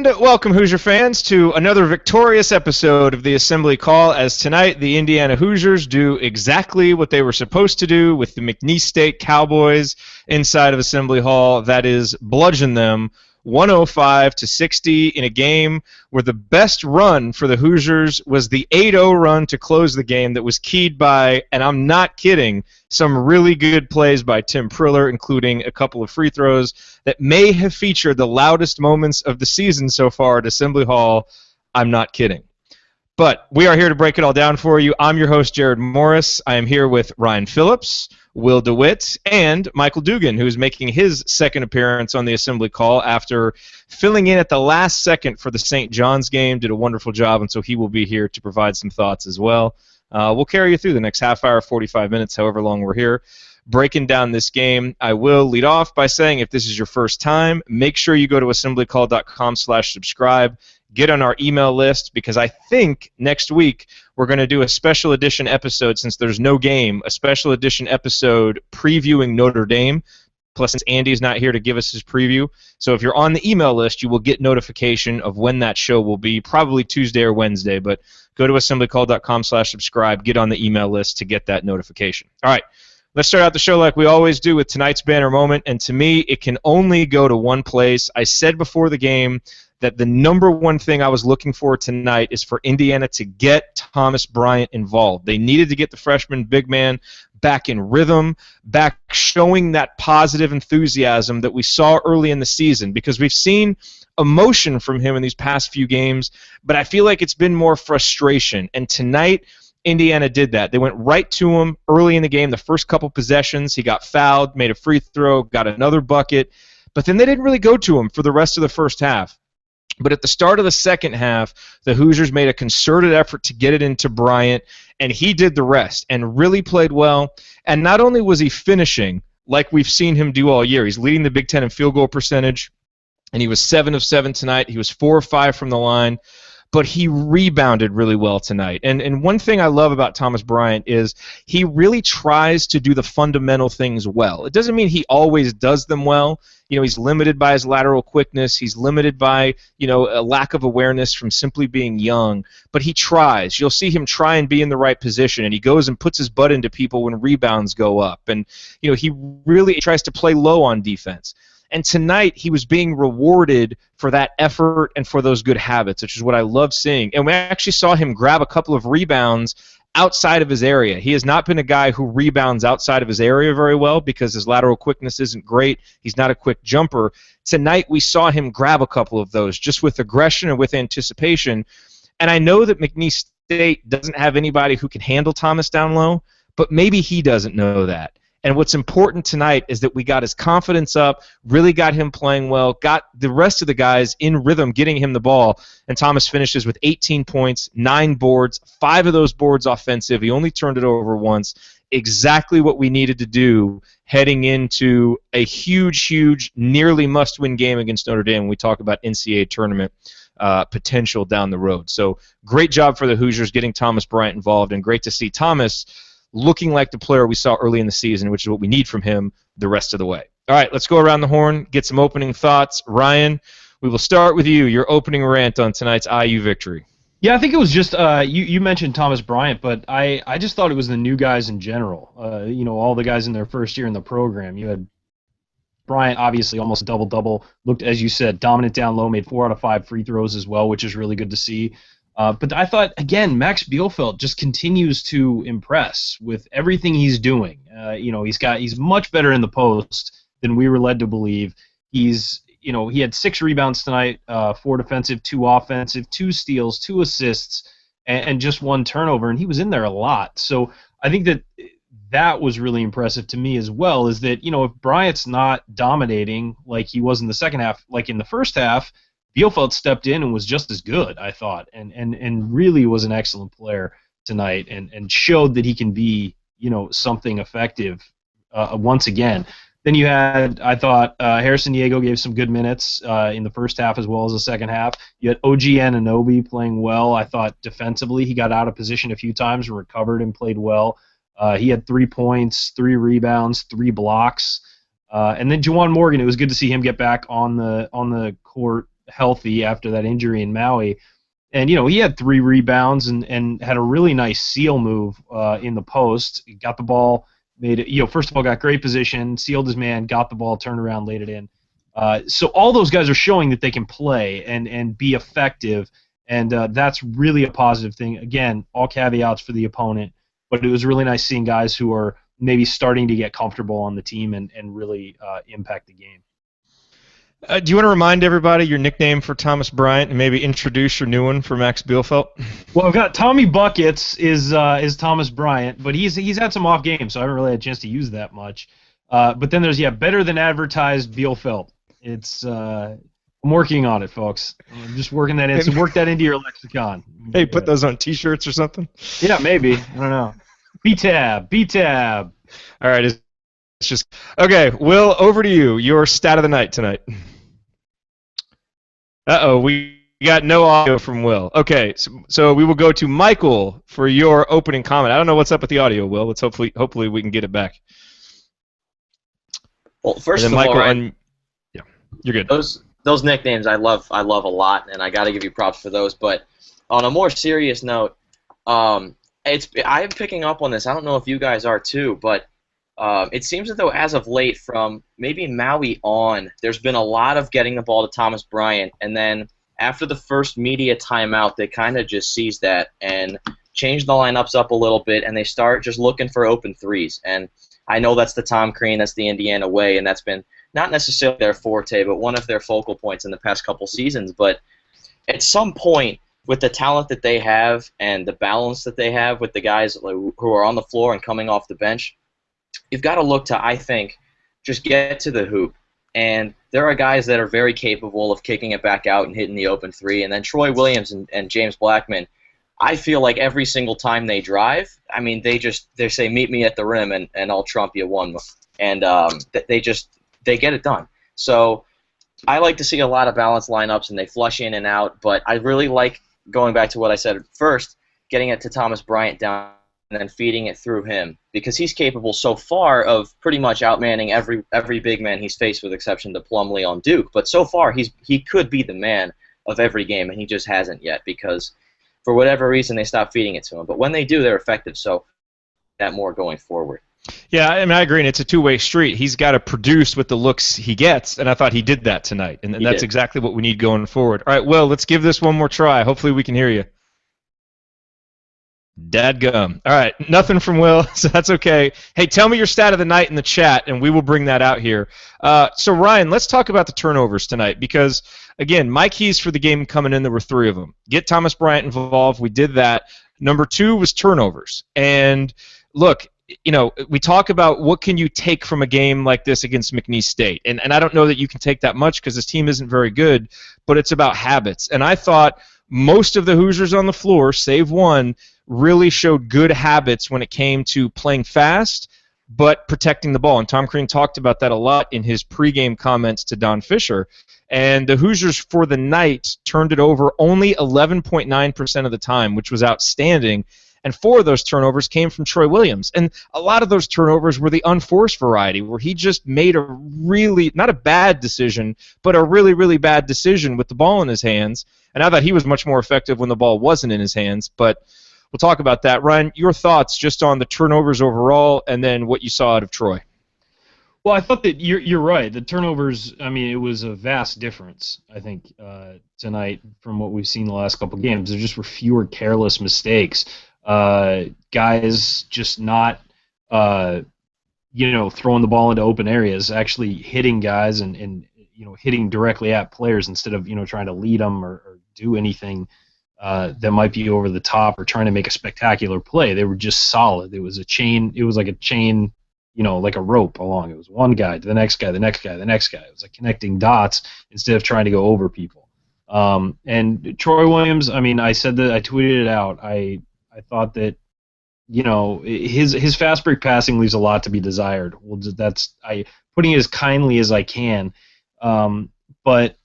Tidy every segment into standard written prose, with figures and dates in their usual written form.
And welcome, Hoosier fans, to another victorious episode of the Assembly Call, as tonight the Indiana Hoosiers do exactly what they were supposed to do with the McNeese State Cowboys inside of Assembly Hall. That is, bludgeon them 105-60 in a game where the best run for the Hoosiers was the 8-0 run to close the game that was keyed by, and I'm not kidding, some really good plays by Tim Priller, including a couple of free throws that may have featured the loudest moments of the season so far at Assembly Hall. I'm not kidding. But we are here to break it all down for you. I'm your host, Jared Morris. I am here with Ryan Phillips, Will DeWitt, and Michael Dugan, who is making his second appearance on the Assembly Call after filling in at the last second for the St. John's game. Did a wonderful job, and so he will be here to provide some thoughts as well. We'll carry you through the next half hour, 45 minutes, however long we're here, breaking down this game. I will lead off by saying, if this is your first time, make sure you go to assemblycall.com/subscribe. Get on our email list, because I think next week we're going to do a special edition episode, since there's no game, a special edition episode previewing Notre Dame. Plus, since Andy's not here to give us his preview, so if you're on the email list, you will get notification of when that show will be, probably Tuesday or Wednesday, but go to assemblycall.com/subscribe, get on the email list to get that notification. All right, let's start out the show like we always do with tonight's banner moment, and to me, it can only go to one place. I said before the game that the number one thing I was looking for tonight is for Indiana to get Thomas Bryant involved. They needed to get the freshman big man back in rhythm, back showing that positive enthusiasm that we saw early in the season, because we've seen emotion from him in these past few games, but I feel like it's been more frustration. And tonight, Indiana did that. They went right to him early in the game, the first couple possessions. He got fouled, made a free throw, got another bucket, but then they didn't really go to him for the rest of the first half. But at the start of the second half, the Hoosiers made a concerted effort to get it into Bryant, and he did the rest and really played well. And not only was he finishing, like we've seen him do all year, he's leading the Big Ten in field goal percentage, and he was 7 of 7 tonight. He was 4 of 5 from the line, but he rebounded really well tonight. And one thing I love about Thomas Bryant is he really tries to do the fundamental things well. It doesn't mean he always does them well. You know, he's limited by his lateral quickness. He's limited by, a lack of awareness from simply being young. But he tries. You'll see him try and be in the right position, and he goes and puts his butt into people when rebounds go up. And, he really tries to play low on defense. And tonight, he was being rewarded for that effort and for those good habits, which is what I love seeing. And we actually saw him grab a couple of rebounds outside of his area. He has not been a guy who rebounds outside of his area very well because his lateral quickness isn't great. He's not a quick jumper. Tonight, we saw him grab a couple of those just with aggression and with anticipation. And I know that McNeese State doesn't have anybody who can handle Thomas down low, but maybe he doesn't know that. And what's important tonight is that we got his confidence up, really got him playing well, got the rest of the guys in rhythm, getting him the ball, and Thomas finishes with 18 points, 9 boards, 5 of those boards offensive. He only turned it over once. Exactly what we needed to do heading into a huge, nearly must-win game against Notre Dame when we talk about NCAA tournament potential down the road. So great job for the Hoosiers getting Thomas Bryant involved, and great to see Thomas looking like the player we saw early in the season, which is what we need from him the rest of the way. All right, let's go around the horn, get some opening thoughts. Ryan, we will start with you, your opening rant on tonight's IU victory. Yeah, I think it was just, you mentioned Thomas Bryant, but I just thought it was the new guys in general. All the guys in their first year in the program. You had Bryant, obviously, almost double-double, looked, as you said, dominant down low, made 4 out of 5 free throws as well, which is really good to see. But I thought, again, Max Bielfeldt just continues to impress with everything he's doing. He's much better in the post than we were led to believe. He had 6 rebounds tonight, 4 defensive, 2 offensive, 2 steals, 2 assists, and just 1 turnover, and he was in there a lot. So I think that was really impressive to me as well, is that, if Bryant's not dominating like he was in the second half, like in the first half, Bielfeldt stepped in and was just as good, I thought, and really was an excellent player tonight, and showed that he can be, something effective once again. Then you had, I thought, Harrison Diego gave some good minutes in the first half as well as the second half. You had OG Anunoby playing well. I thought defensively he got out of position a few times and recovered and played well. He had 3 points, 3 rebounds, 3 blocks. And then Juwan Morgan, it was good to see him get back on the court healthy after that injury in Maui. And, he had 3 rebounds and had a really nice seal move in the post. He got the ball, made it, first of all, got great position, sealed his man, got the ball, turned around, laid it in. So all those guys are showing that they can play and be effective, and that's really a positive thing. Again, all caveats for the opponent, but it was really nice seeing guys who are maybe starting to get comfortable on the team and really impact the game. Do you want to remind everybody your nickname for Thomas Bryant and maybe introduce your new one for Max Bielfeldt? Well, I've got Tommy Buckets is Thomas Bryant, but he's had some off games, so I haven't really had a chance to use that much. But then there's better than advertised Bielfeldt. It's I'm working on it, folks. I'm just working that in. So work that into your lexicon. Hey, put those on T-shirts or something. Yeah, maybe. I don't know. B-tab. All right, it's just okay. Will, over to you. Your stat of the night tonight. We got no audio from Will. Okay, so we will go to Michael for your opening comment. I don't know what's up with the audio, Will. Let's hopefully we can get it back. Well, first of Michael, all, Ryan, yeah, you're good. Those nicknames I love a lot, and I got to give you props for those. But on a more serious note, I'm picking up on this. I don't know if you guys are too, but it seems as though as of late, from maybe Maui on, there's been a lot of getting the ball to Thomas Bryant, and then after the first media timeout, they kind of just seize that and change the lineups up a little bit, and they start just looking for open threes. And I know that's the Tom Crean, that's the Indiana way, and that's been not necessarily their forte, but one of their focal points in the past couple seasons. But at some point, with the talent that they have and the balance that they have with the guys who are on the floor and coming off the bench, you've got to look to, I think, just get to the hoop. And there are guys that are very capable of kicking it back out and hitting the open three. And then Troy Williams and James Blackman, I feel like every single time they drive, I mean, they say, meet me at the rim and I'll trump you one. And they get it done. So I like to see a lot of balanced lineups, and they flush in and out. But I really like, going back to what I said first, getting it to Thomas Bryant down and then feeding it through him, because he's capable so far of pretty much outmanning every big man he's faced, with exception to Plumlee on Duke. But so far, he could be the man of every game, and he just hasn't yet, because for whatever reason they stopped feeding it to him. But when they do, they're effective. So that more going forward. Yeah, I mean, I agree, and it's a two-way street. He's got to produce with the looks he gets, and I thought he did that tonight, and that's exactly what we need going forward. All right, Will, let's give this one more try. Hopefully we can hear you. Dadgum. All right, nothing from Will, so that's okay. Hey, tell me your stat of the night in the chat, and we will bring that out here. So, Ryan, let's talk about the turnovers tonight, because, again, my keys for the game coming in, there were 3 of them. Get Thomas Bryant involved. We did that. Number 2 was turnovers. And, look, we talk about what can you take from a game like this against McNeese State. And I don't know that you can take that much because this team isn't very good, but it's about habits. And I thought most of the Hoosiers on the floor, save one, really showed good habits when it came to playing fast but protecting the ball. And Tom Crean talked about that a lot in his pregame comments to Don Fisher. And the Hoosiers for the night turned it over only 11.9% of the time, which was outstanding. And 4 of those turnovers came from Troy Williams. And a lot of those turnovers were the unforced variety, where he just made a really, not a bad decision, but a really, really bad decision with the ball in his hands. And I thought he was much more effective when the ball wasn't in his hands. But we'll talk about that. Ryan, your thoughts just on the turnovers overall and then what you saw out of Troy. Well, I thought that you're right. The turnovers, I mean, it was a vast difference, I think, tonight from what we've seen the last couple of games. There just were fewer careless mistakes. Guys just not, throwing the ball into open areas, actually hitting guys and hitting directly at players instead of, trying to lead them or do anything that might be over the top or trying to make a spectacular play. They were just solid. It was a chain. It was like a chain, like a rope along. It was one guy to the next guy, the next guy, the next guy. It was like connecting dots instead of trying to go over people. And Troy Williams, I mean, I said that, I tweeted it out. I thought that, his fast break passing leaves a lot to be desired. Well, putting it as kindly as I can. But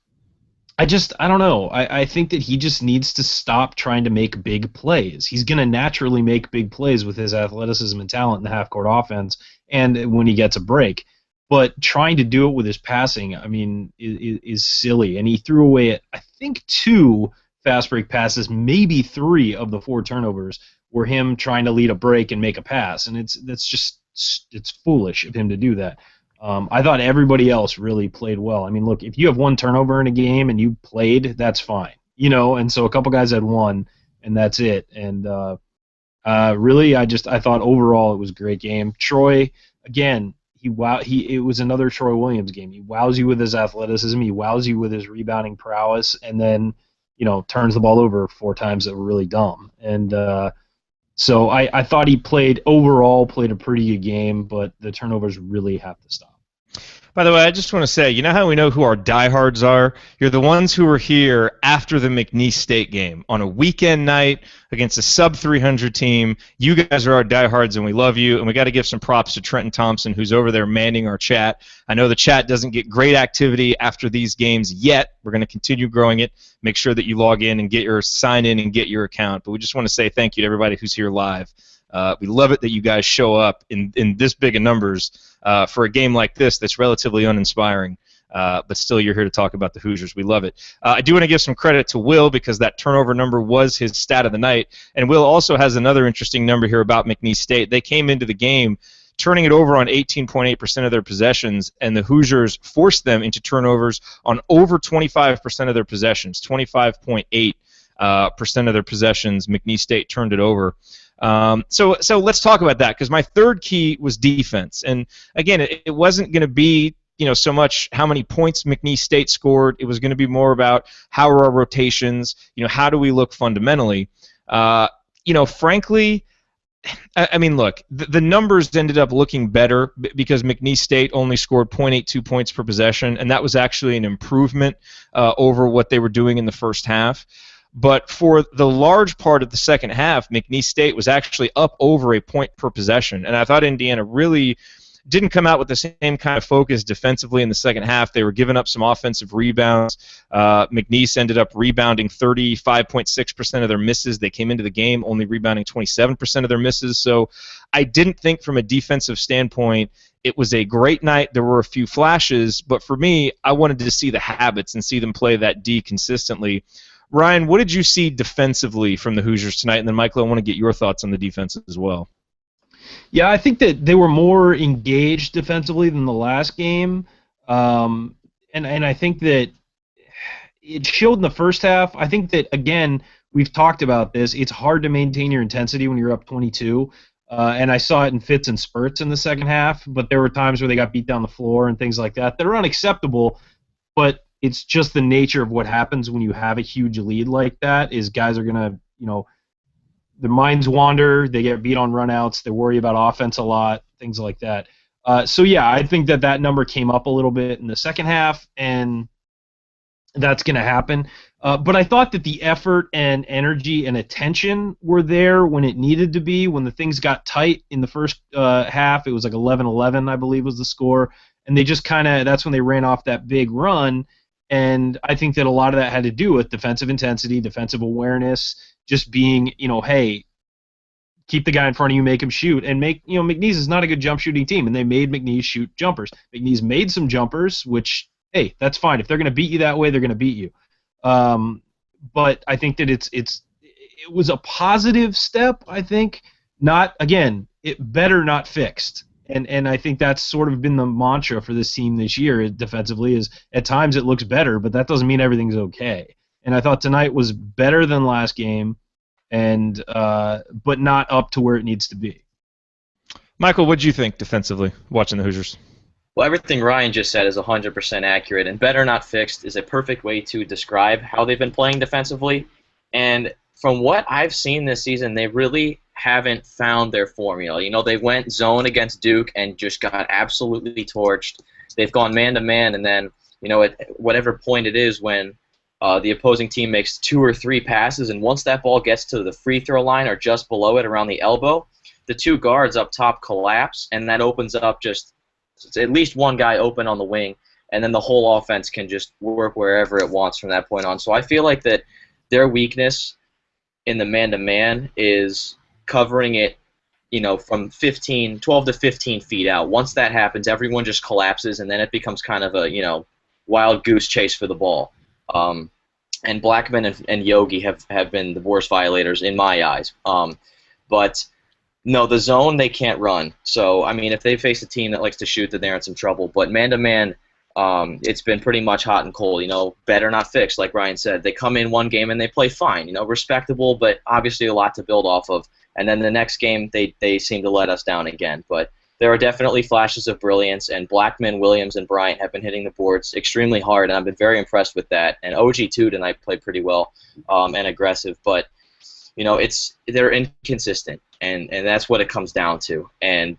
I don't know. I think that he just needs to stop trying to make big plays. He's going to naturally make big plays with his athleticism and talent in the half-court offense and when he gets a break. but trying to do it with his passing, I mean, is silly. And he threw away, I think, 2 fast break passes, maybe 3 of the 4 turnovers were him trying to lead a break and make a pass, and it's foolish of him to do that. I thought everybody else really played well. I mean, look, if you have 1 turnover in a game and you played, that's fine, and so a couple guys had 1, and that's it. And really, I thought overall it was a great game. Troy, again, it was another Troy Williams game. He wows you with his athleticism, he wows you with his rebounding prowess, and then turns the ball over 4 times that were really dumb. And so I thought he played a pretty good game, but the turnovers really have to stop. By the way, I just want to say, you know how we know who our diehards are? You're the ones who were here after the McNeese State game on a weekend night against a sub-300 team. You guys are our diehards, and we love you. And we got to give some props to Trenton Thompson, who's over there manning our chat. I know the chat doesn't get great activity after these games yet. We're going to continue growing it. Make sure that you log in and sign in and get your account. But we just want to say thank you to everybody who's here live. We love it that you guys show up in this big of numbers for a game like this that's relatively uninspiring, but still you're here to talk about the Hoosiers. We love it. I do want to give some credit to Will because that turnover number was his stat of the night, and Will also has another interesting number here about McNeese State. They came into the game turning it over on 18.8% of their possessions, and the Hoosiers forced them into turnovers on over 25% of their possessions, 25.8% of their possessions. McNeese State turned it over. So let's talk about that, because my third key was defense. And again, it wasn't going to be so much how many points McNeese State scored. It was going to be more about how are our rotations, how do we look fundamentally. Frankly, I mean, look, the numbers ended up looking better because McNeese State only scored 0.82 points per possession, and that was actually an improvement over what they were doing in the first half. But for the large part of the second half, McNeese State was actually up over a point per possession. And I thought Indiana really didn't come out with the same kind of focus defensively in the second half. They were giving up some offensive rebounds. McNeese ended up rebounding 35.6% of their misses. They came into the game only rebounding 27% of their misses. So I didn't think from a defensive standpoint it was a great night. There were a few flashes. But for me, I wanted to see the habits and see them play that D consistently. Ryan, what did you see defensively from the Hoosiers tonight? And then, Michael, I want to get your thoughts on the defense as well. Yeah, I think that they were more engaged defensively than the last game. And I think that it showed in the first half. I think that, again, we've talked about this. It's hard to maintain your intensity when you're up 22. And I saw it in fits and spurts in the second half, but there were times where they got beat down the floor and things like that. They're unacceptable, but it's just the nature of what happens when you have a huge lead like that is guys are going to, their minds wander, they get beat on runouts, they worry about offense a lot, things like that. So, yeah, I think that number came up a little bit in the second half, and that's going to happen. But I thought that the effort and energy and attention were there when it needed to be. When the things got tight in the first half, it was like 11-11, I believe was the score, and they just that's when they ran off that big run. And I think that a lot of that had to do with defensive intensity, defensive awareness, just being, hey, keep the guy in front of you, make him shoot, and McNeese is not a good jump shooting team, and they made McNeese shoot jumpers. McNeese made some jumpers, which, hey, that's fine. If they're going to beat you that way, they're going to beat you. But I think that it was a positive step. I think it better not fixed. And I think that's sort of been the mantra for this team this year defensively is at times it looks better, but that doesn't mean everything's okay. And I thought tonight was better than last game, and but not up to where it needs to be. Michael, what did you think defensively watching the Hoosiers? Well, everything Ryan just said is 100% accurate, and better not fixed is a perfect way to describe how they've been playing defensively. And from what I've seen this season, they really haven't found their formula. They went zone against Duke and just got absolutely torched. They've gone man-to-man, and then, at whatever point it is when the opposing team makes 2 or 3 passes, and once that ball gets to the free throw line or just below it around the elbow, the 2 guards up top collapse, and that opens up just at least one guy open on the wing, and then the whole offense can just work wherever it wants from that point on. So I feel like that their weakness in the man-to-man is covering it, from 12 to 15 feet out. Once that happens, everyone just collapses, and then it becomes kind of a, wild goose chase for the ball. And Blackman and Yogi have been the worst violators in my eyes. But no, the zone they can't run. So, I mean, if they face a team that likes to shoot, then they're in some trouble. But man-to-man, it's been pretty much hot and cold. Better not fixed, like Ryan said. They come in one game and they play fine. Respectable, but obviously a lot to build off of. And then the next game, they seem to let us down again. But there are definitely flashes of brilliance, and Blackman, Williams, and Bryant have been hitting the boards extremely hard, and I've been very impressed with that. And OG, too, tonight played pretty well and aggressive. But, they're inconsistent, and that's what it comes down to. And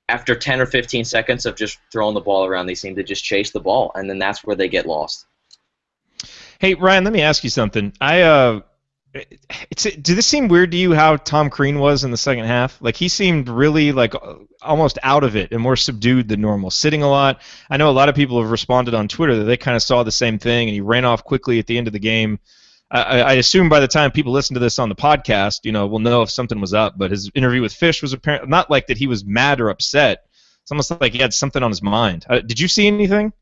after 10 or 15 seconds of just throwing the ball around, they seem to just chase the ball, and then that's where they get lost. Hey, Ryan, let me ask you something. Did this seem weird to you how Tom Crean was in the second half? Like, he seemed really almost out of it and more subdued than normal, sitting a lot. I know a lot of people have responded on Twitter that they kind of saw the same thing, and he ran off quickly at the end of the game. I assume by the time people listen to this on the podcast, we'll know if something was up. But his interview with Fish was apparent not like that he was mad or upset. It's almost like he had something on his mind. Did you see anything?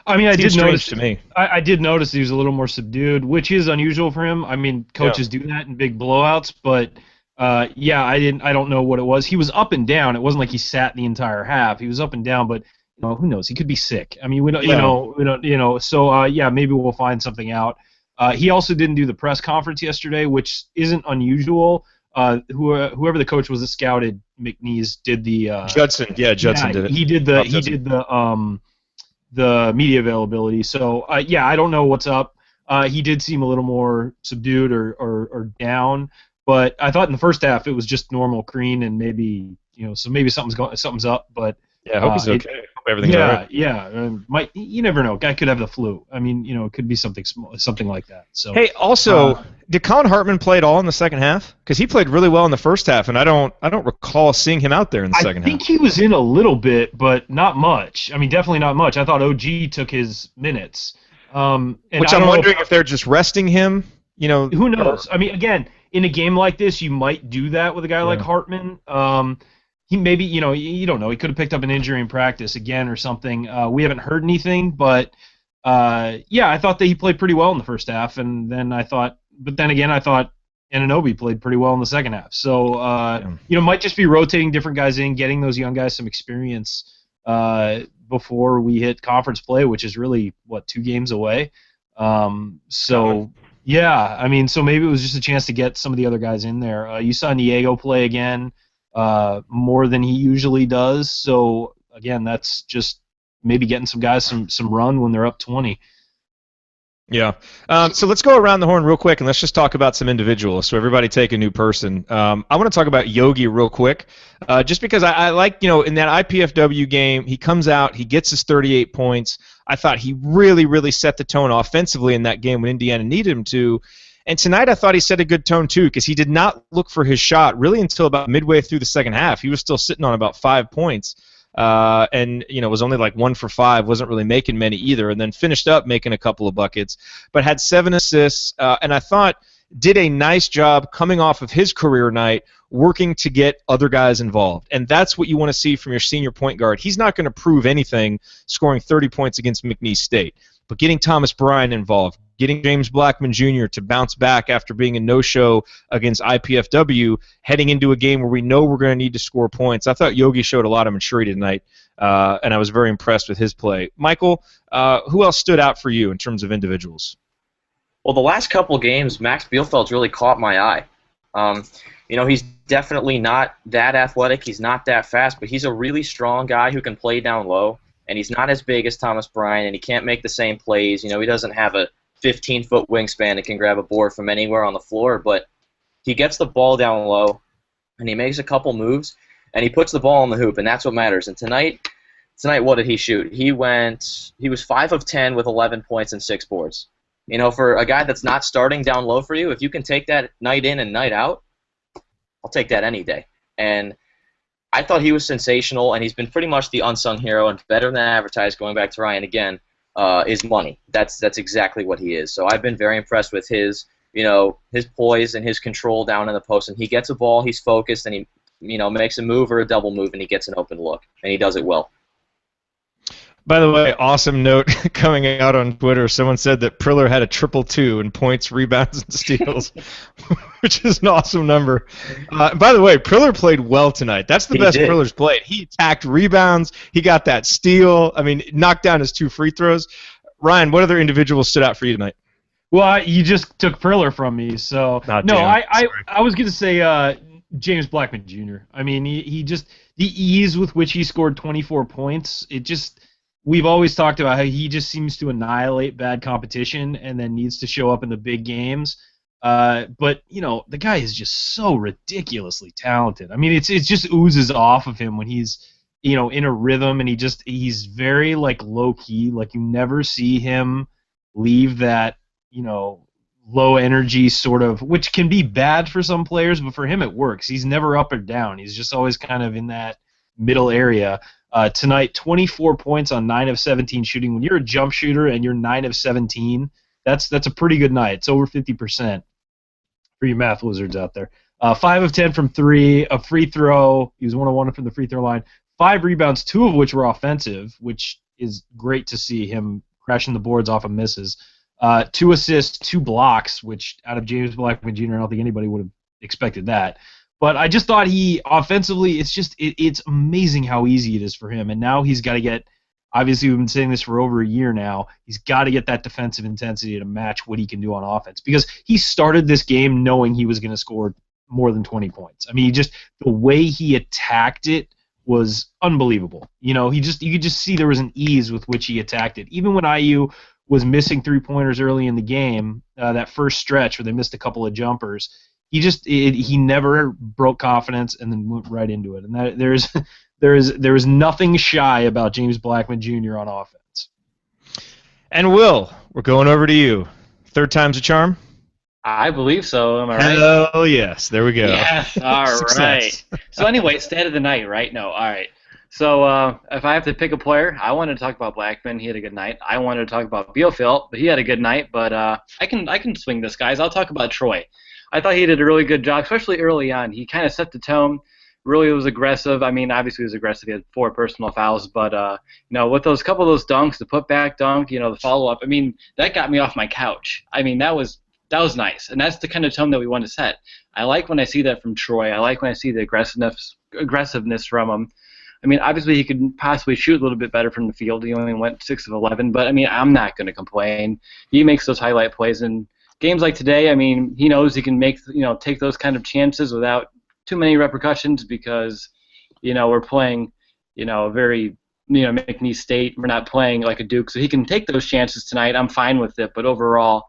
I mean, I did notice. To me. I did notice he was a little more subdued, which is unusual for him. I mean, coaches do that in big blowouts, but I don't know what it was. He was up and down. It wasn't like he sat the entire half. He was up and down, but who knows? He could be sick. I mean, we don't. So maybe we'll find something out. He also didn't do the press conference yesterday, which isn't unusual. Whoever the coach was that scouted McNeese did the Judson. Yeah, Judson did it. He did the media availability. So I don't know what's up. He did seem a little more subdued or down, but I thought in the first half it was just normal Crean, and maybe something's up. But yeah, I hope he's okay. Hope everything's all right. Yeah. You never know. Guy could have the flu. I mean, it could be something like that. So hey, also, did Colin Hartman play at all in the second half? Because he played really well in the first half, and I don't recall seeing him out there in the second half. I think he was in a little bit, but not much. I mean, definitely not much. I thought OG took his minutes. Which I'm wondering if they're just resting him. Who knows? I mean, again, in a game like this, you might do that with a guy like Hartman. He maybe, you don't know. He could have picked up an injury in practice again or something. We haven't heard anything, but I thought that he played pretty well in the first half, and then I thought Anunoby played pretty well in the second half. So, might just be rotating different guys in, getting those young guys some experience before we hit conference play, which is really, 2 games away. So maybe it was just a chance to get some of the other guys in there. You saw Diego play again. More than he usually does. So again, that's just maybe getting some guys some run when they're up 20. Yeah. So let's go around the horn real quick, and let's just talk about some individuals. So everybody take a new person. I want to talk about Yogi real quick, just because I like, in that IPFW game, he comes out, he gets his 38 points. I thought he really, really set the tone offensively in that game when Indiana needed him to. And tonight I thought he set a good tone too, because he did not look for his shot really until about midway through the second half. He was still sitting on about 5 points, and was only like 1 for 5, wasn't really making many either, and then finished up making a couple of buckets, but had 7 assists, and I thought did a nice job coming off of his career night, working to get other guys involved. And that's what you want to see from your senior point guard. He's not going to prove anything scoring 30 points against McNeese State, but getting Thomas Bryant involved, getting James Blackman Jr. to bounce back after being a no-show against IPFW, heading into a game where we know we're going to need to score points. I thought Yogi showed a lot of maturity tonight, and I was very impressed with his play. Michael, who else stood out for you in terms of individuals? Well, the last couple games, Max Bielfeld's really caught my eye. He's definitely not that athletic. He's not that fast, but he's a really strong guy who can play down low, and he's not as big as Thomas Bryant, and he can't make the same plays. He doesn't have a 15-foot wingspan and can grab a board from anywhere on the floor, but he gets the ball down low, and he makes a couple moves, and he puts the ball in the hoop, and that's what matters. And tonight, what did he shoot? He was 5 of 10 with 11 points and 6 boards. For a guy that's not starting down low for you, if you can take that night in and night out, I'll take that any day. And I thought he was sensational, and he's been pretty much the unsung hero and better than advertised, going back to Ryan again, is money. That's exactly what he is. So I've been very impressed with his poise and his control down in the post. And he gets a ball, he's focused, and he makes a move or a double move, and he gets an open look, and he does it well. By the way, awesome note coming out on Twitter. Someone said that Priller had a 222 in points, rebounds, and steals, which is an awesome number. By the way, Priller played well tonight. That's the best Priller's played. He attacked rebounds. He got that steal. I mean, knocked down his 2 free throws. Ryan, what other individuals stood out for you tonight? Well, you just took Priller from me, so I was going to say James Blackman Jr. I mean, he just the ease with which he scored 24 points. We've always talked about how he just seems to annihilate bad competition and then needs to show up in the big games. But the guy is just so ridiculously talented. I mean, it just oozes off of him when he's in a rhythm, and he's very low key. Like, you never see him leave that low energy sort of, which can be bad for some players, but for him it works. He's never up or down. He's just always kind of in that middle area. Tonight, 24 points on 9 of 17 shooting. When you're a jump shooter and you're 9 of 17, that's a pretty good night. It's over 50% for you math wizards out there. 5 of 10 from 3, a free throw. He was 1 of 1 from the free throw line. 5 rebounds, 2 of which were offensive, which is great to see him crashing the boards off of misses. 2 assists, 2 blocks, which out of James Blackman Jr., I don't think anybody would have expected that. But I just thought he, offensively, it's amazing how easy it is for him. And now he's got to get, obviously we've been saying this for over a year now, he's got to get that defensive intensity to match what he can do on offense. Because he started this game knowing he was going to score more than 20 points. I mean, the way he attacked it was unbelievable. You could just see there was an ease with which he attacked it. Even when IU was missing 3-pointers early in the game, that first stretch where they missed a couple of jumpers, he never broke confidence and then went right into it. And there is nothing shy about James Blackman Jr. on offense. And Will, we're going over to you. 3rd time's a charm? I believe so. Am I right? Hell yes. There we go. Yes. All right. So anyway, stat of the night, right? No. All right. So if I have to pick a player, I wanted to talk about Blackman. He had a good night. I wanted to talk about Bielfeldt, but he had a good night. But I can swing this, guys. I'll talk about Troy. I thought he did a really good job, especially early on. He kind of set the tone. Really was aggressive. I mean, obviously he was aggressive. He had 4 personal fouls, but with those couple of those dunks, the putback dunk, the follow up. I mean, that got me off my couch. I mean, that was nice, and that's the kind of tone that we want to set. I like when I see that from Troy. I like when I see the aggressiveness from him. I mean, obviously he could possibly shoot a little bit better from the field. He only went 6 of 11, but I mean, I'm not going to complain. He makes those highlight plays, and games like today, I mean, he knows he can take those kind of chances without too many repercussions because, we're playing, a very, McNeese State. We're not playing like a Duke, so he can take those chances tonight. I'm fine with it, but overall,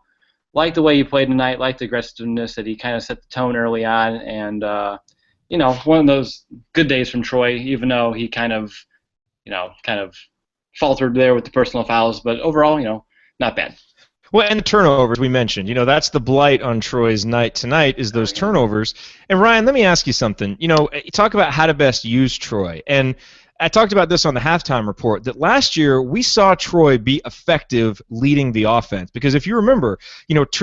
like the way he played tonight, like the aggressiveness that he kind of set the tone early on, and one of those good days from Troy, even though he kind of faltered there with the personal fouls, but overall, not bad. Well, and the turnovers we mentioned, that's the blight on Troy's night tonight is those turnovers. And Ryan, let me ask you something. You talk about how to best use Troy, and I talked about this on the halftime report, that last year we saw Troy be effective leading the offense. Because if you remember,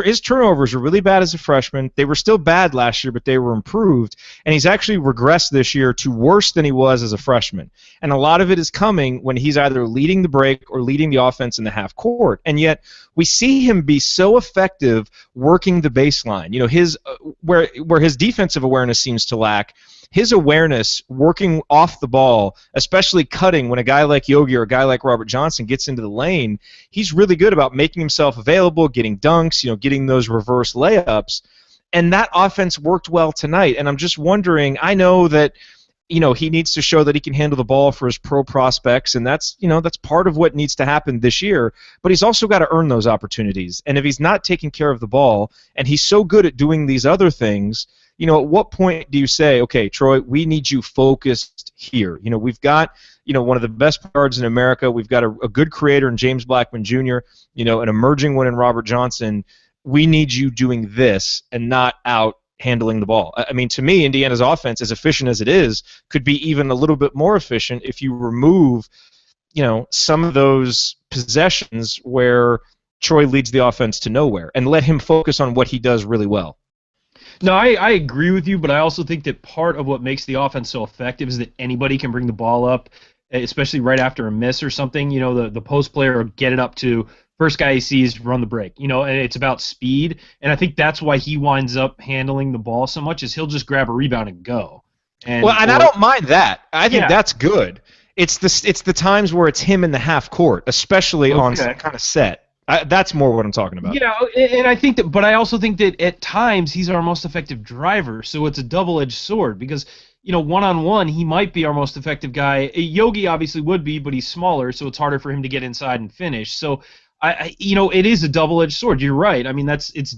his turnovers were really bad as a freshman. They were still bad last year, but they were improved. And he's actually regressed this year to worse than he was as a freshman. And a lot of it is coming when he's either leading the break or leading the offense in the half court. And yet we see him be so effective working the baseline. Where his defensive awareness seems to lack, his awareness working off the ball, especially cutting when a guy like Yogi or a guy like Robert Johnson gets into the lane, he's really good about making himself available, getting dunks, getting those reverse layups. And that offense worked well tonight. And I'm just wondering, I know that he needs to show that he can handle the ball for his pro prospects, and that's part of what needs to happen this year. But he's also got to earn those opportunities. And if he's not taking care of the ball, and he's so good at doing these other things, at what point do you say, okay, Troy, we need you focused here? We've got, one of the best guards in America. We've got a good creator in James Blackman Jr., an emerging one in Robert Johnson. We need you doing this and not out handling the ball. I mean, to me, Indiana's offense, as efficient as it is, could be even a little bit more efficient if you remove, some of those possessions where Troy leads the offense to nowhere and let him focus on what he does really well. No, I agree with you, but I also think that part of what makes the offense so effective is that anybody can bring the ball up, especially right after a miss or something. You know, the post player will get it up to first guy he sees, run the break. You know, and it's about speed, and I think that's why he winds up handling the ball so much is he'll just grab a rebound and go. And I don't mind that. I think that's good. It's the times where it's him in the half court, especially on some kind of set. That's more what I'm talking about. Yeah, and I think that, but I also think that at times he's our most effective driver, so it's a double-edged sword because, you know, one-on-one he might be our most effective guy. Yogi obviously would be, but he's smaller, so it's harder for him to get inside and finish. So, you know, it is a double-edged sword. You're right. I mean, it's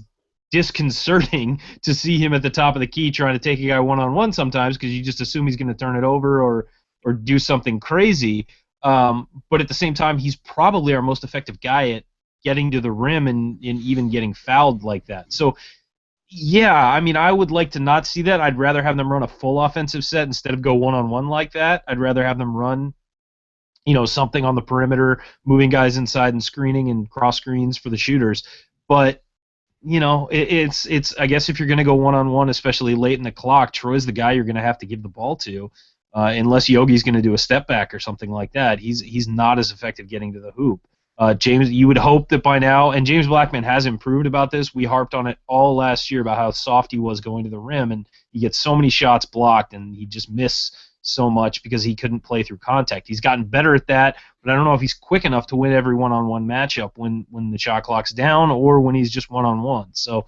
disconcerting to see him at the top of the key trying to take a guy one-on-one sometimes because you just assume he's going to turn it over or do something crazy. But at the same time, he's probably our most effective guy at getting to the rim and even getting fouled like that. So, yeah, I mean, I would like to not see that. I'd rather have them run a full offensive set instead of go one-on-one like that. I'd rather have them run, you know, something on the perimeter, moving guys inside and screening and cross screens for the shooters. But, you know, it's I guess if you're going to go one-on-one, especially late in the clock, Troy's the guy you're going to have to give the ball to. Unless Yogi's going to do a step back or something like that, he's not as effective getting to the hoop. James, you would hope that by now, and James Blackman has improved about this. We harped on it all last year about how soft he was going to the rim, and he gets so many shots blocked, and he just missed so much because he couldn't play through contact. He's gotten better at that, but I don't know if he's quick enough to win every one-on-one matchup when the shot clock's down or when he's just one-on-one. So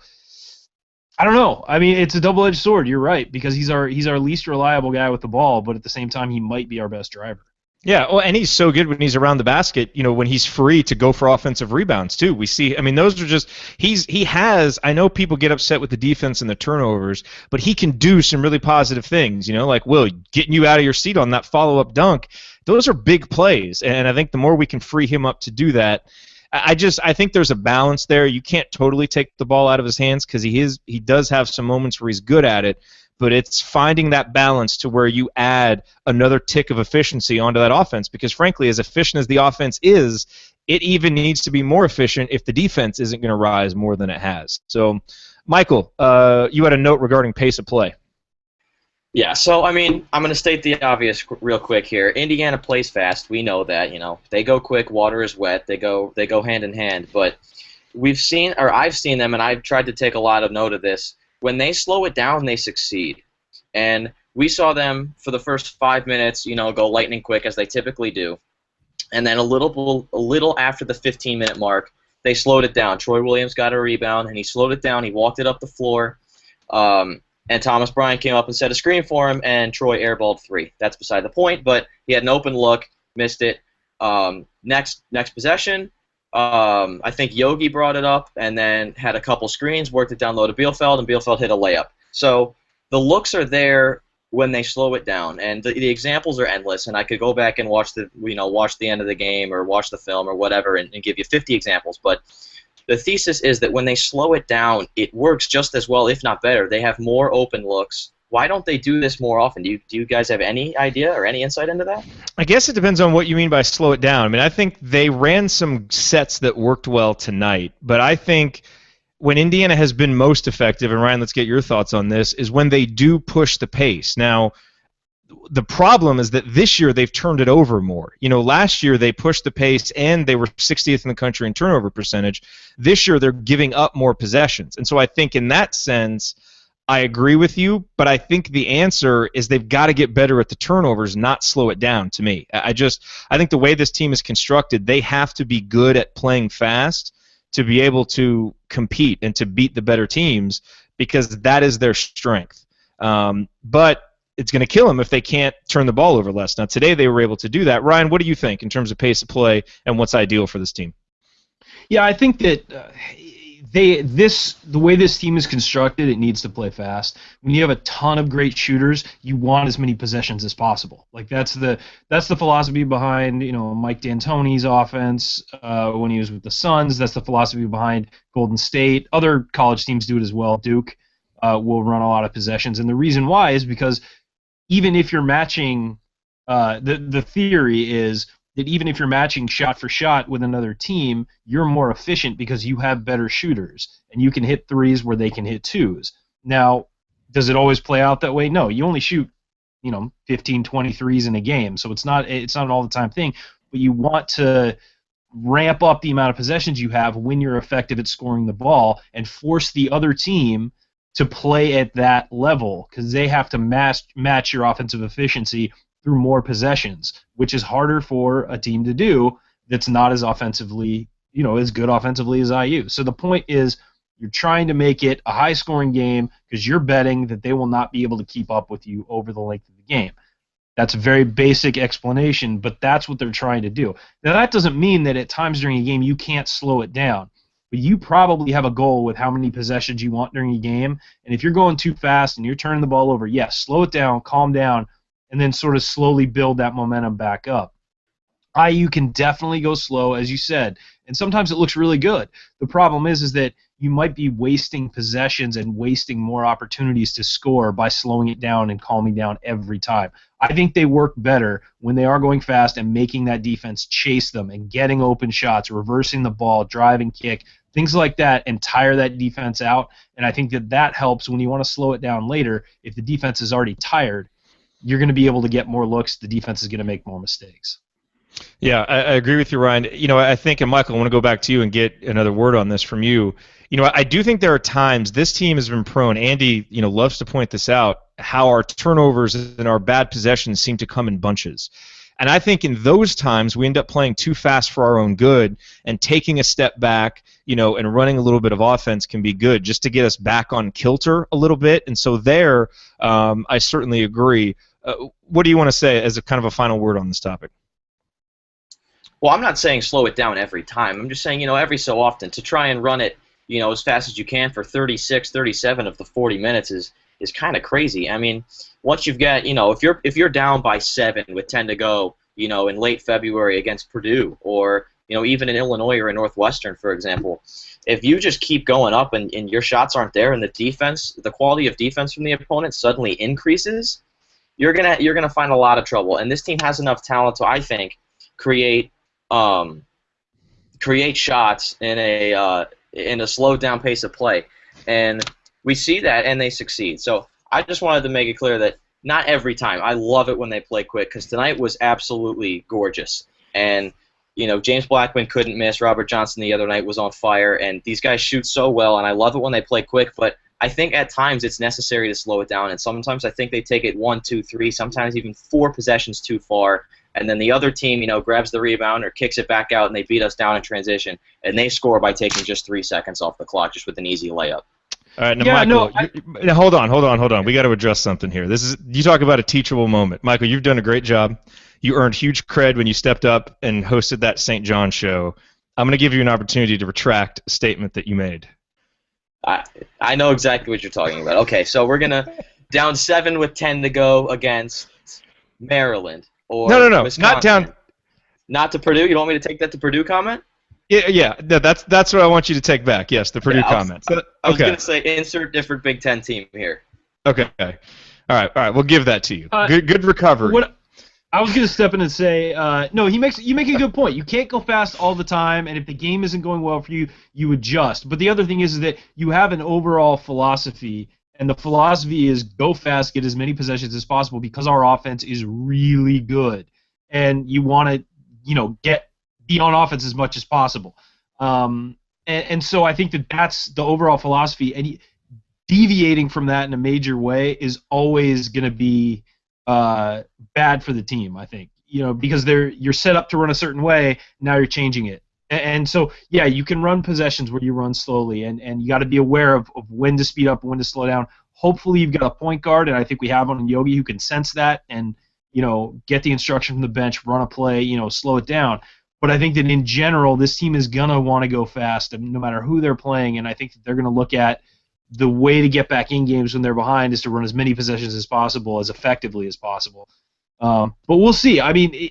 I don't know. I mean, it's a double-edged sword. You're right, because he's our least reliable guy with the ball, but at the same time, he might be our best driver. Yeah, well, and he's so good when he's around the basket, you know, when he's free to go for offensive rebounds, too. We see, I mean, those are just, he has, I know people get upset with the defense and the turnovers, but he can do some really positive things, you know, like, Will, getting you out of your seat on that follow-up dunk. Those are big plays, and I think the more we can free him up to do that, I think there's a balance there. You can't totally take the ball out of his hands because he does have some moments where he's good at it, but it's finding that balance to where you add another tick of efficiency onto that offense because, frankly, as efficient as the offense is, it even needs to be more efficient if the defense isn't going to rise more than it has. So, Michael, you had a note regarding pace of play. Yeah, so, I mean, I'm going to state the obvious real quick here. Indiana plays fast. We know that, you know. They go quick, water is wet. They go hand in hand. But I've seen them, and I've tried to take a lot of note of this. When they slow it down, they succeed. And we saw them for the first 5 minutes, you know, go lightning quick as they typically do. And then a little after the 15-minute mark, they slowed it down. Troy Williams got a rebound, and he slowed it down. He walked it up the floor. And Thomas Bryant came up and set a screen for him, and Troy airballed 3. That's beside the point, but he had an open look, missed it. Next possession, I think Yogi brought it up and then had a couple screens, worked it down low to Bielefeld, and Bielefeld hit a layup. So the looks are there when they slow it down, and the examples are endless. And I could go back and watch the end of the game or watch the film or whatever and give you 50 examples. But the thesis is that when they slow it down, it works just as well, if not better. They have more open looks. Why don't they do this more often? Do you guys have any idea or any insight into that? I guess it depends on what you mean by slow it down. I mean, I think they ran some sets that worked well tonight, but I think when Indiana has been most effective, and Ryan, let's get your thoughts on this, is when they do push the pace. Now, the problem is that this year they've turned it over more. You know, last year they pushed the pace and they were 60th in the country in turnover percentage. This year they're giving up more possessions. And so I think in that sense, I agree with you, but I think the answer is they've got to get better at the turnovers, not slow it down to me. I think the way this team is constructed, they have to be good at playing fast to be able to compete and to beat the better teams because that is their strength. But it's going to kill them if they can't turn the ball over less. Now, today they were able to do that. Ryan, what do you think in terms of pace of play and what's ideal for this team? Yeah, I think that the way this team is constructed, it needs to play fast. When you have a ton of great shooters, you want as many possessions as possible. Like that's the philosophy behind Mike D'Antoni's offense when he was with the Suns. That's the philosophy behind Golden State. Other college teams do it as well. Duke will run a lot of possessions, and the reason why is because even if you're matching, the theory is that even if you're matching shot for shot with another team, you're more efficient because you have better shooters, and you can hit threes where they can hit twos. Now, does it always play out that way? No, you only shoot 15, 20 threes in a game, so it's not an all the time thing. But you want to ramp up the amount of possessions you have when you're effective at scoring the ball and force the other team to play at that level, because they have to match your offensive efficiency through more possessions, which is harder for a team to do that's not as offensively, as good offensively as IU. So the point is, you're trying to make it a high-scoring game because you're betting that they will not be able to keep up with you over the length of the game. That's a very basic explanation, but that's what they're trying to do. Now, that doesn't mean that at times during a game you can't slow it down, but you probably have a goal with how many possessions you want during a game, and if you're going too fast and you're turning the ball over, yes, slow it down, calm down, and then sort of slowly build that momentum back up. IU can definitely go slow, as you said, and sometimes it looks really good. The problem is that you might be wasting possessions and wasting more opportunities to score by slowing it down and calming down every time. I think they work better when they are going fast and making that defense chase them and getting open shots, reversing the ball, driving kick, things like that, and tire that defense out. And I think that helps when you want to slow it down later. If the defense is already tired, you're going to be able to get more looks. The defense is going to make more mistakes. Yeah, I agree with you, Ryan. I think, and Michael, I want to go back to you and get another word on this from you. I do think there are times this team has been prone. Andy, loves to point this out, how our turnovers and our bad possessions seem to come in bunches. And I think in those times we end up playing too fast for our own good, and taking a step back, and running a little bit of offense can be good just to get us back on kilter a little bit. And so there, I certainly agree. What do you want to say as a kind of a final word on this topic? Well, I'm not saying slow it down every time. I'm just saying, every so often to try and run it, as fast as you can for 36, 37 of the 40 minutes is kind of crazy. I mean, once you've got, if you're down by 7 with 10 to go, in late February against Purdue, or even in Illinois or in Northwestern, for example, if you just keep going up and your shots aren't there, and the quality of defense from the opponent suddenly increases, you're gonna find a lot of trouble. And this team has enough talent to, I think, create shots in a slowed down pace of play, and we see that, and they succeed. So I just wanted to make it clear that not every time. I love it when they play quick, because tonight was absolutely gorgeous. And James Blackman couldn't miss. Robert Johnson the other night was on fire, and these guys shoot so well, and I love it when they play quick. But I think at times it's necessary to slow it down, and sometimes I think they take it 1, 2, 3, sometimes even 4 possessions too far. And then the other team, grabs the rebound or kicks it back out, and they beat us down in transition, and they score by taking just 3 seconds off the clock, just with an easy layup. All right, now, Michael, hold on. We got to address something here. You talk about a teachable moment. Michael, you've done a great job. You earned huge cred when you stepped up and hosted that St. John show. I'm going to give you an opportunity to retract a statement that you made. I know exactly what you're talking about. Okay, so we're going to down 7 with 10 to go against Maryland. Or no, Wisconsin. not down. Not to Purdue? You want me to take that to Purdue comment? Yeah. That's what I want you to take back. Yes, the Purdue comment. I was going to say insert different Big Ten team here. Okay. All right. We'll give that to you. Good recovery. I was going to step in and say, no, you make a good point. You can't go fast all the time, and if the game isn't going well for you, you adjust. But the other thing is that you have an overall philosophy. And the philosophy is go fast, get as many possessions as possible, because our offense is really good, and you want to, be on offense as much as possible. And so I think that's the overall philosophy. And deviating from that in a major way is always going to be bad for the team. I think, because you're set up to run a certain way, now you're changing it. And so, yeah, you can run possessions where you run slowly, and you got to be aware of when to speed up and when to slow down. Hopefully you've got a point guard, and I think we have one in Yogi who can sense that and, get the instruction from the bench, run a play, slow it down. But I think that in general, this team is going to want to go fast, and no matter who they're playing, and I think that they're going to look at the way to get back in games when they're behind is to run as many possessions as possible, as effectively as possible. But we'll see. I mean,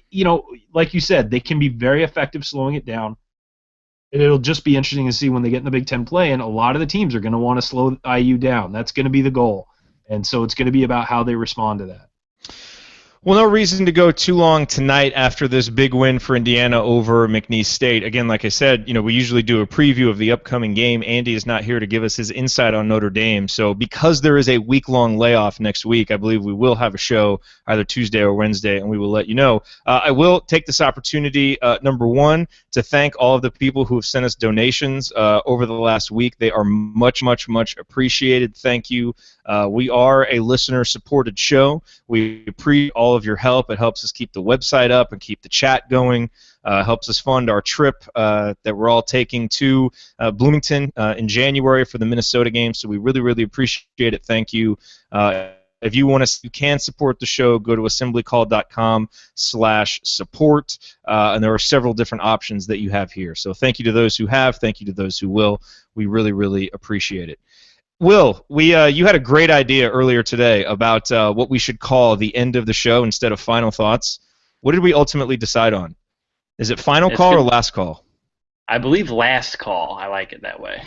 like you said, they can be very effective slowing it down. And it'll just be interesting to see when they get in the Big Ten play, and a lot of the teams are going to want to slow IU down. That's going to be the goal. And so it's going to be about how they respond to that. Well, no reason to go too long tonight after this big win for Indiana over McNeese State. Again, like I said, we usually do a preview of the upcoming game. Andy is not here to give us his insight on Notre Dame. So because there is a week-long layoff next week, I believe we will have a show either Tuesday or Wednesday, and we will let you know. I will take this opportunity, number one, to thank all of the people who have sent us donations over the last week. They are much, much, much appreciated. Thank you. We are a listener-supported show. We appreciate all of your help. It helps us keep the website up and keep the chat going. Helps us fund our trip that we're all taking to Bloomington in January for the Minnesota game. So we really, really appreciate it. Thank you. If you you can support the show, go to assemblycall.com/support, and there are several different options that you have here. So thank you to those who have. Thank you to those who will. We really, really appreciate it. Will, you had a great idea earlier today about what we should call the end of the show instead of final thoughts. What did we ultimately decide on? Is it final call or last call? I believe last call. I like it that way.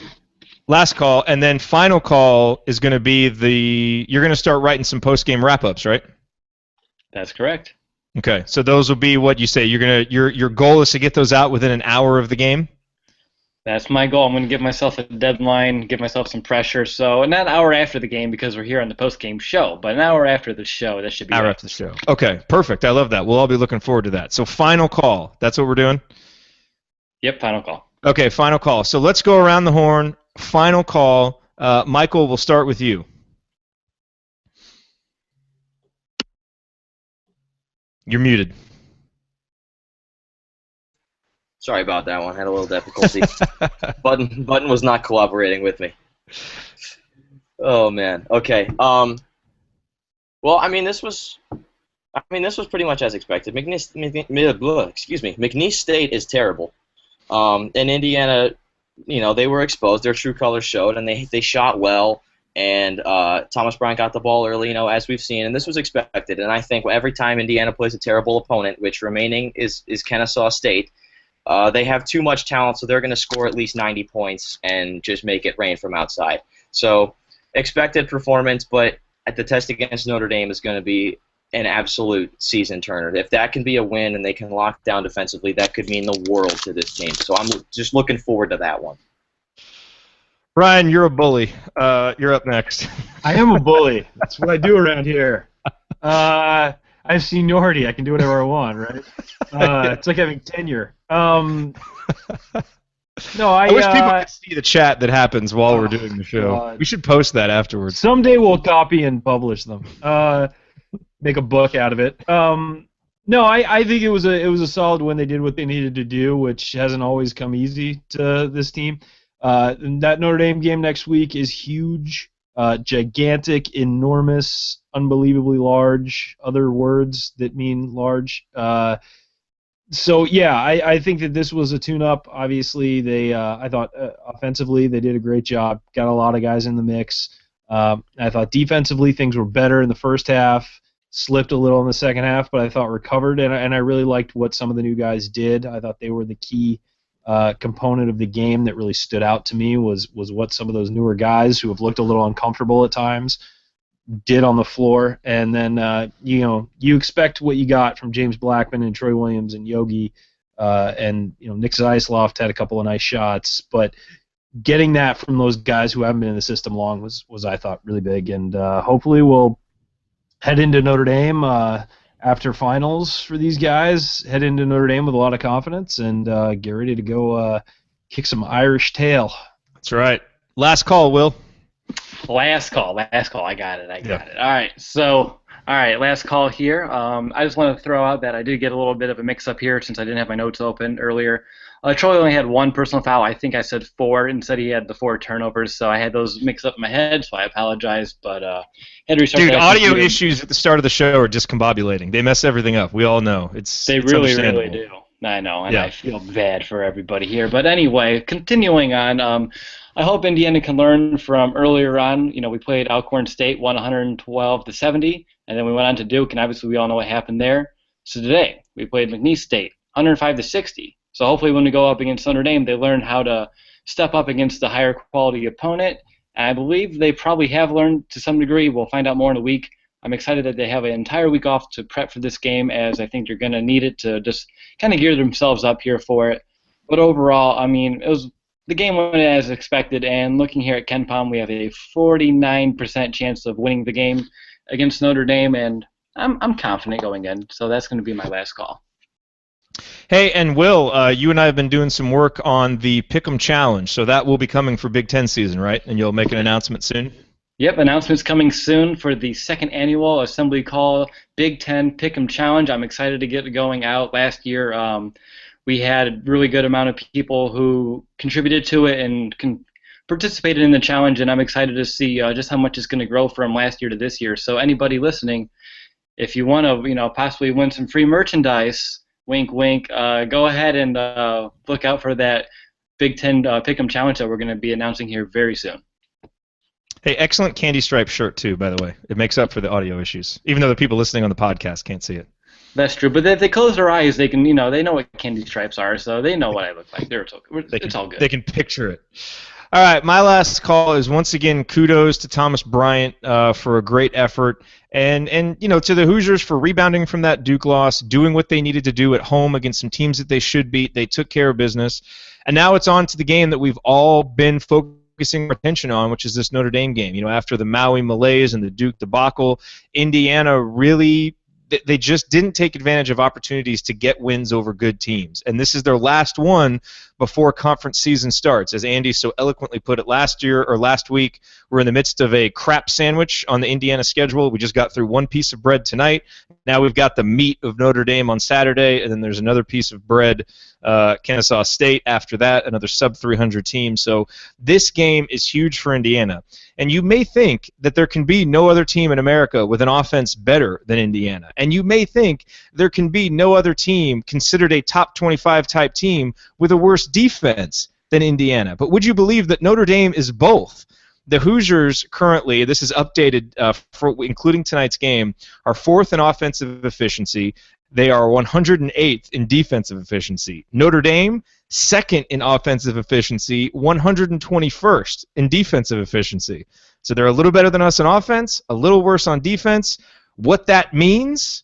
Last call, and then final call is going to be you're going to start writing some post-game wrap-ups, right? That's correct. Okay, so those will be what you say. Your goal is to get those out within an hour of the game? That's my goal. I'm going to give myself a deadline, give myself some pressure. So not an hour after the game because we're here on the post-game show, but an hour after the show. That should be hour after the show. Okay, perfect. I love that. We'll all be looking forward to that. So final call. That's what we're doing? Yep, final call. Okay, final call. So let's go around the horn. Final call. Michael, we'll start with you. You're muted. Sorry about that one. Had a little difficulty. Button was not cooperating with me. Oh man. Okay. Well, this was pretty much as expected. McNeese State is terrible. And Indiana, they were exposed. Their true colors showed, and they shot well. And Thomas Bryant got the ball early, as we've seen, and this was expected. And I think every time Indiana plays a terrible opponent, which remaining is Kennesaw State, they have too much talent, so they're going to score at least 90 points and just make it rain from outside. So expected performance, but at the test against Notre Dame is going to be an absolute season turner. If that can be a win and they can lock down defensively, that could mean the world to this team. So I'm just looking forward to that one. Ryan, you're a bully. You're up next. I am a bully. That's what I do around here. I have seniority. I can do whatever I want, right? It's like having tenure. No, I wish people could see the chat that happens while we're doing the show. God. We should post that afterwards. Someday we'll copy and publish them. Make a book out of it. No, I think it was a solid win. They did what they needed to do, which hasn't always come easy to this team. That Notre Dame game next week is huge, gigantic, enormous, unbelievably large. Other words that mean large. So yeah, I think that this was a tune-up. Obviously, I thought offensively they did a great job. Got a lot of guys in the mix. I thought defensively things were better in the first half. Slipped a little in the second half, but I thought recovered, and I really liked what some of the new guys did. I thought they were the key component of the game that really stood out to me was what some of those newer guys who have looked a little uncomfortable at times did on the floor. And then you expect what you got from James Blackman and Troy Williams and Yogi, and Nick Zeisloft had a couple of nice shots, but getting that from those guys who haven't been in the system long was I thought really big. And hopefully we'll head into Notre Dame after finals for these guys. Head into Notre Dame with a lot of confidence and get ready to go kick some Irish tail. That's right. Last call, Will. Last call. I got it. All right, last call here. I just want to throw out that I did get a little bit of a mix-up here since I didn't have my notes open earlier. Troy only had one personal foul. I think I said 4. Instead, he had the 4 turnovers, so I had those mixed up in my head, so I apologize. But had to restart. Dude, audio issues at the start of the show are discombobulating. They mess everything up. We all know. They really do. I know, and I feel bad for everybody here. But anyway, continuing on, I hope Indiana can learn from earlier on. We played Alcorn State, won 112-70, and then we went on to Duke, and obviously we all know what happened there. So today, we played McNeese State, 105-60. So hopefully when we go up against Notre Dame, they learn how to step up against the higher quality opponent. And I believe they probably have learned to some degree. We'll find out more in a week. I'm excited that they have an entire week off to prep for this game, as I think they're going to need it to just kind of gear themselves up here for it. But overall, I mean, the game went as expected, and looking here at KenPom, we have a 49% chance of winning the game against Notre Dame, and I'm confident going in, so that's going to be my last call. Hey, and Will, you and I have been doing some work on the Pick'em Challenge, so that will be coming for Big Ten season, right? And you'll make an announcement soon? Yep, announcements coming soon for the second annual Assembly Call Big Ten Pick'em Challenge. I'm excited to get going out. Last year, we had a really good amount of people who contributed to it and participated in the challenge, and I'm excited to see just how much it's going to grow from last year to this year. So anybody listening, if you want to, possibly win some free merchandise, wink, wink, go ahead and look out for that Big Ten Pick'em Challenge that we're going to be announcing here very soon. Hey, excellent candy stripe shirt too, by the way. It makes up for the audio issues, even though the people listening on the podcast can't see it. That's true, but if they close their eyes, they can, they know what candy stripes are, so they know what I look like. It's all good. They can picture it. All right, my last call is once again kudos to Thomas Bryant for a great effort, and to the Hoosiers for rebounding from that Duke loss, doing what they needed to do at home against some teams that they should beat. They took care of business, and now it's on to the game that we've all been focusing our attention on, which is this Notre Dame game. After the Maui malaise and the Duke debacle, Indiana really, they just didn't take advantage of opportunities to get wins over good teams. And this is their last one before conference season starts. As Andy so eloquently put it last week, we're in the midst of a crap sandwich on the Indiana schedule. We just got through one piece of bread tonight. Now we've got the meat of Notre Dame on Saturday, and then there's another piece of bread, Kennesaw State after that, another sub-300 team. So this game is huge for Indiana. And you may think that there can be no other team in America with an offense better than Indiana. And you may think there can be no other team considered a top 25 type team with a worse defense than Indiana. But would you believe that Notre Dame is both? The Hoosiers currently, this is updated including tonight's game, are fourth in offensive efficiency. They are 108th in defensive efficiency. Notre Dame, second in offensive efficiency, 121st in defensive efficiency. So they're a little better than us on offense, a little worse on defense. What that means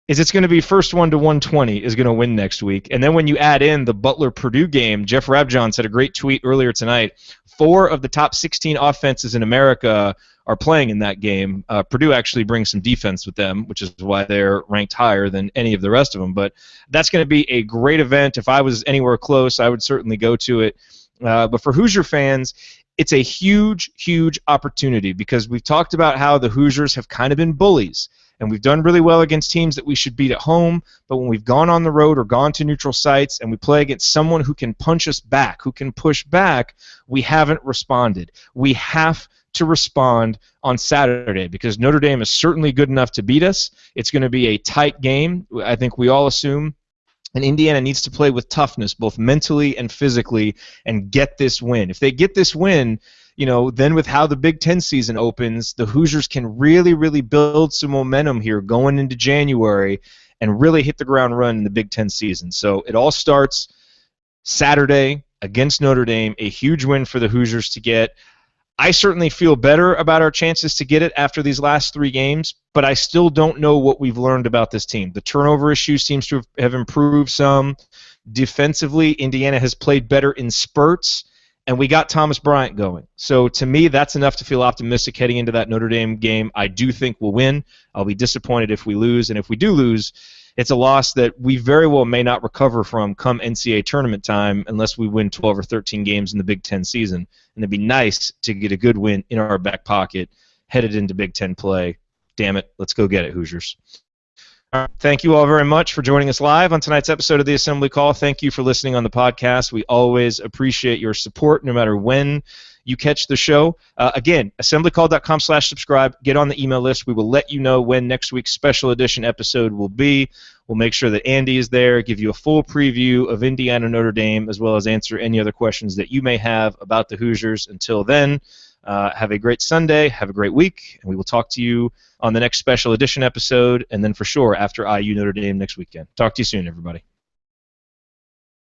is it's going to be first one to 120 is going to win next week. And then when you add in the Butler-Purdue game, Jeff Rabjohn said a great tweet earlier tonight, 4 of the top 16 offenses in America are playing in that game. Purdue actually brings some defense with them, which is why they're ranked higher than any of the rest of them. But that's going to be a great event. If I was anywhere close, I would certainly go to it. But for Hoosier fans, it's a huge, huge opportunity because we've talked about how the Hoosiers have kind of been bullies. And we've done really well against teams that we should beat at home, but when we've gone on the road or gone to neutral sites and we play against someone who can punch us back, who can push back, we haven't responded. We have to respond on Saturday because Notre Dame is certainly good enough to beat us. It's going to be a tight game, I think we all assume. And Indiana needs to play with toughness, both mentally and physically, and get this win. If they get this win, then with how the Big Ten season opens, the Hoosiers can really, really build some momentum here going into January and really hit the ground run in the Big Ten season. So it all starts Saturday against Notre Dame, a huge win for the Hoosiers to get. I certainly feel better about our chances to get it after these last 3 games, but I still don't know what we've learned about this team. The turnover issue seems to have improved some. Defensively, Indiana has played better in spurts. And we got Thomas Bryant going. So to me, that's enough to feel optimistic heading into that Notre Dame game. I do think we'll win. I'll be disappointed if we lose. And if we do lose, it's a loss that we very well may not recover from come NCAA tournament time unless we win 12 or 13 games in the Big Ten season. And it'd be nice to get a good win in our back pocket headed into Big Ten play. Damn it, let's go get it, Hoosiers. All right, thank you all very much for joining us live on tonight's episode of the Assembly Call. Thank you for listening on the podcast. We always appreciate your support no matter when you catch the show. Again, assemblycall.com/subscribe. Get on the email list. We will let you know when next week's special edition episode will be. We'll make sure that Andy is there, give you a full preview of Indiana Notre Dame, as well as answer any other questions that you may have about the Hoosiers. Until then, have a great Sunday, have a great week, and we will talk to you on the next special edition episode, and then for sure after IU Notre Dame next weekend. Talk to you soon, everybody.